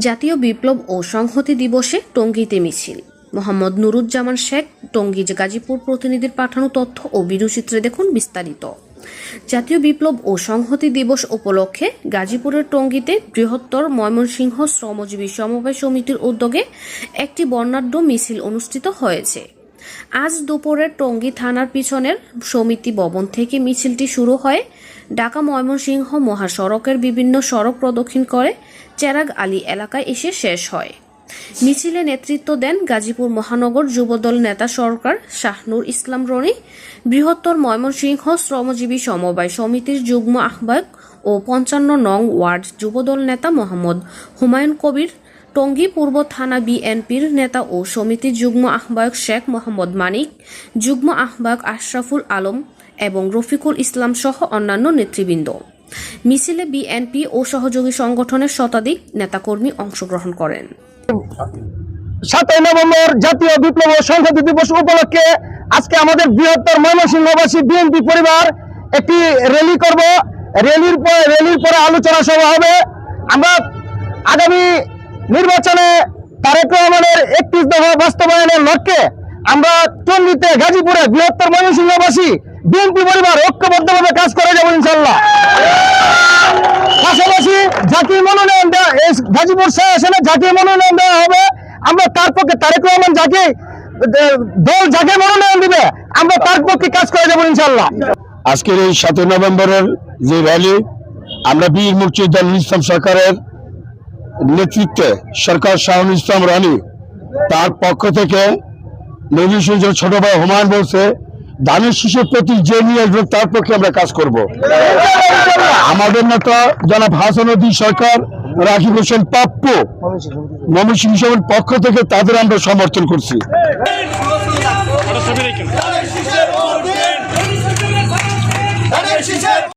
জাতীয় বিপ্লব ও সংহতি দিবসে টঙ্গীতে মিছিল। মোহাম্মদ নুরুজ্জামান শেখ, টঙ্গী গাজীপুর প্রতিনিধির পাঠানো তথ্য ও ভিডিওচিত্রে দেখুন বিস্তারিত। জাতীয় বিপ্লব ও সংহতি দিবস উপলক্ষে গাজীপুরের টঙ্গীতে বৃহত্তর ময়মনসিংহ শ্রমজীবী সমবায় সমিতির উদ্যোগে একটি বর্ণাঢ্য মিছিল অনুষ্ঠিত হয়েছে। আজ দুপুরে টঙ্গী থানার পিছনের সমিতি ভবন থেকে মিছিলটি শুরু হয়। ঢাকা ময়মনসিংহ মহাসড়কের বিভিন্ন সড়ক প্রদক্ষিণ করে চেরাগ আলী এলাকায় এসে শেষ হয়। মিছিলে নেতৃত্ব দেন গাজীপুর মহানগর যুবদল নেতা সরকার শাহনুর ইসলাম রনি, বৃহত্তর ময়মনসিংহ শ্রমজীবী সমবায় সমিতির যুগ্ম আহ্বায়ক ও 55 নং ওয়ার্ড যুবদল নেতা মোহাম্মদ হুমায়ুন কবির, টঙ্গী পূর্ব থানা বিএনপির নেতা ও সমিতির যুগ্ম আহ্বায়ক শেখ মোহাম্মদ মানিক, যুগ্ম আহ্বায়ক আশরাফুল আলম এবং রফিকুল ইসলাম সহ অন্যান্য নেতৃবৃন্দ। মিছিলে বিএনপি ও সহযোগী সংগঠনের শতাধিক নেতাকর্মী অংশগ্রহণ করেন। 7 নভেম্বর জাতীয় বিপ্লব ও সংহতি দিবস উপলক্ষে আজকে আমাদের বৃহত্তর ময়মনসিংহবাসী বিএনপি পরিবার একটি র্যালি করব। র্যালির পরে আলোচনা সভা হবে। আমরা আগামী নির্বাচনে তারেক রহমানের 31 দফা বাস্তবায়নের লক্ষ্যে আমরা টঙ্গীতে গাজীপুরে বৃহত্তর ময়মনসিংহবাসী বিএনপি পরিবার ঐক্যবদ্ধভাবে কাজ করে যাব ইনশাআল্লাহ। পাশাপাশি জাতীয় মনোনয়ন দেওয়া, গাজীপুর আসনে জাতীয় মনোনয়ন দেওয়া হবে। আমরা তার পক্ষে তারেক রহমান যাকে দল যাকে মনোনয়ন দিবে আমরা তার পক্ষে কাজ করে যাব ইনশাআল্লাহ। আজকের এই 7 নভেম্বরের যে র্যালি, আমরা বীর মুক্তিযোদ্ধা ইসলাম সরকারের নেতৃত্বে সরকার শাহনুর ইসলাম রানী তার পক্ষ থেকে নবীন ছোট ভাই হুমায়ুন বলছে ধানের শীষের প্রতি যে নিয়ে আসবে তার পক্ষে আমরা কাজ করব। আমাদের নেতা জনাব হাসানুদ্দিন সরকার, রাকিব হোসেন পাপ্পু ময়মনসিংহ সমিতির পক্ষ থেকে তাদের আমরা সমর্থন করছি।